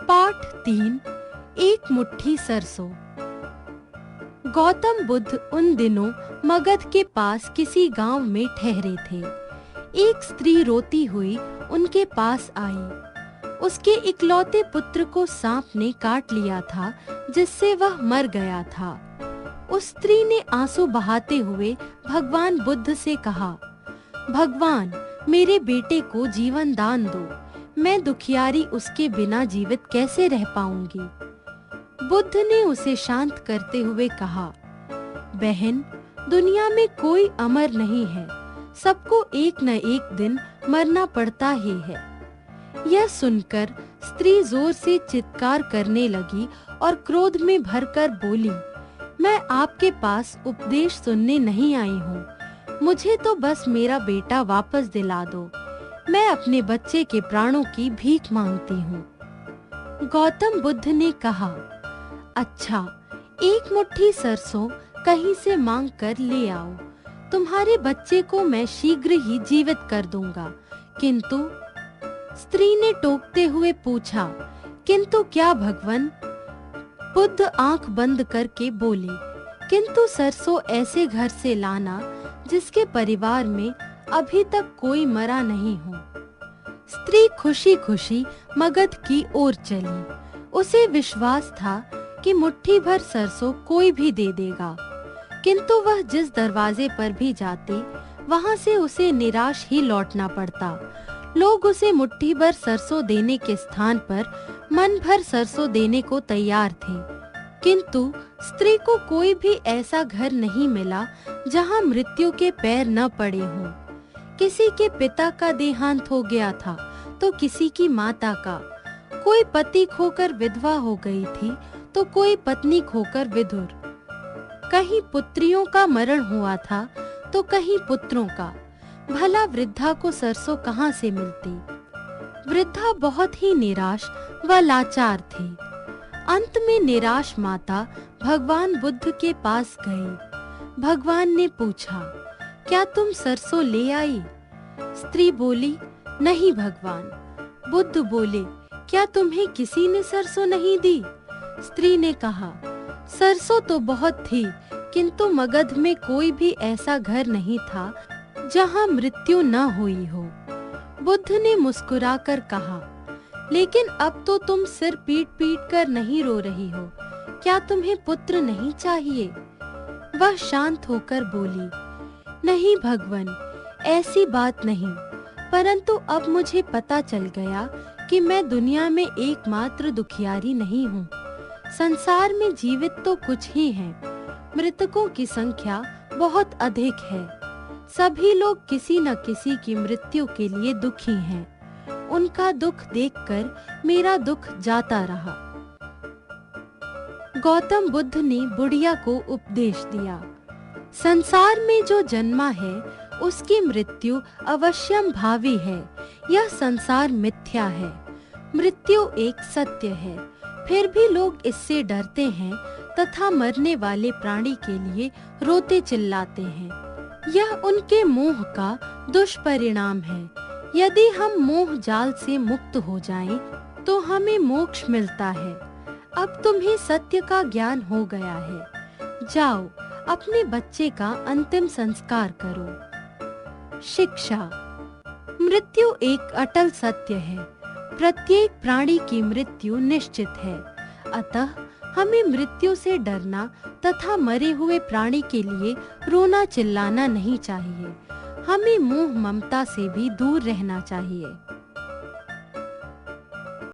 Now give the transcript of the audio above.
पाठ 3। एक मुट्ठी सरसों। गौतम बुद्ध उन दिनों मगध के पास किसी गांव में ठहरे थे। एक स्त्री रोती हुई उनके पास आई। उसके इकलौते पुत्र को सांप ने काट लिया था, जिससे वह मर गया था। उस स्त्री ने आंसू बहाते हुए भगवान बुद्ध से कहा, भगवान, मेरे बेटे को जीवन दान दो। मैं दुखियारी उसके बिना जीवित कैसे रह पाऊंगी। बुद्ध ने उसे शांत करते हुए कहा, बहन, दुनिया में कोई अमर नहीं है, सबको एक न एक दिन मरना पड़ता ही है। यह सुनकर स्त्री जोर से चित्कार करने लगी और क्रोध में भरकर बोली, मैं आपके पास उपदेश सुनने नहीं आई हूँ। मुझे तो बस मेरा बेटा वापस दिला दो। मैं अपने बच्चे के प्राणों की भीख मांगती हूँ। गौतम बुद्ध ने कहा, अच्छा, एक मुट्ठी सरसों कहीं से मांग कर ले आओ। तुम्हारे बच्चे को मैं शीघ्र ही जीवित कर दूंगा। किंतु स्त्री ने टोकते हुए पूछा, किंतु क्या भगवान? बुद्ध आंख बंद करके बोले, किंतु सरसों ऐसे घर से लाना जिसके परिवार में अभी तक कोई मरा नहीं हो। स्त्री खुशी खुशी मगध की ओर चली। उसे विश्वास था कि मुट्ठी भर सरसों कोई भी दे देगा, किंतु वह जिस दरवाजे पर भी जाती, वहां से उसे निराश ही लौटना पड़ता। लोग उसे मुट्ठी भर सरसों देने के स्थान पर मन भर सरसों देने को तैयार थे, किंतु स्त्री को कोई भी ऐसा घर नहीं मिला जहां मृत्यु के पैर न पड़े हों। किसी के पिता का देहांत हो गया था तो किसी की माता का, कोई पति खोकर विधवा हो गई थी तो कोई पत्नी खोकर विधुर, कहीं पुत्रियों का मरण हुआ था तो कहीं पुत्रों का। भला वृद्धा को सरसों कहाँ से मिलती? वृद्धा बहुत ही निराश व लाचार थी। अंत में निराश माता भगवान बुद्ध के पास गई। भगवान ने पूछा, क्या तुम सरसों ले आई? स्त्री बोली, नहीं भगवान। बुद्ध बोले, क्या तुम्हें किसी ने सरसों नहीं दी? स्त्री ने कहा, सरसों तो बहुत थी, किंतु मगध में कोई भी ऐसा घर नहीं था जहां मृत्यु न हुई हो। बुद्ध ने मुस्कुराकर कहा, लेकिन अब तो तुम सिर पीट पीट कर नहीं रो रही हो। क्या तुम्हें पुत्र नहीं चाहिए? वह शांत होकर बोली, नहीं भगवान, ऐसी बात नहीं, परंतु अब मुझे पता चल गया कि मैं दुनिया में एकमात्र दुखियारी नहीं हूँ। संसार में जीवित तो कुछ ही हैं, मृतकों की संख्या बहुत अधिक है। सभी लोग किसी न किसी की मृत्यु के लिए दुखी हैं। उनका दुख देखकर मेरा दुख जाता रहा। गौतम बुद्ध ने बुढ़िया को उपदेश दिया, संसार में जो जन्मा है उसकी मृत्यु अवश्यम भावी है। यह संसार मिथ्या है, मृत्यु एक सत्य है। फिर भी लोग इससे डरते हैं तथा मरने वाले प्राणी के लिए रोते चिल्लाते हैं। यह उनके मोह का दुष्परिणाम है। यदि हम मोह जाल से मुक्त हो जाएं, तो हमें मोक्ष मिलता है। अब तुम्हें सत्य का ज्ञान हो गया है। जाओ, अपने बच्चे का अंतिम संस्कार करो। शिक्षा। मृत्यु एक अटल सत्य है। प्रत्येक प्राणी की मृत्यु निश्चित है। अतः हमें मृत्यु से डरना तथा मरे हुए प्राणी के लिए रोना चिल्लाना नहीं चाहिए। हमें मोह ममता से भी दूर रहना चाहिए।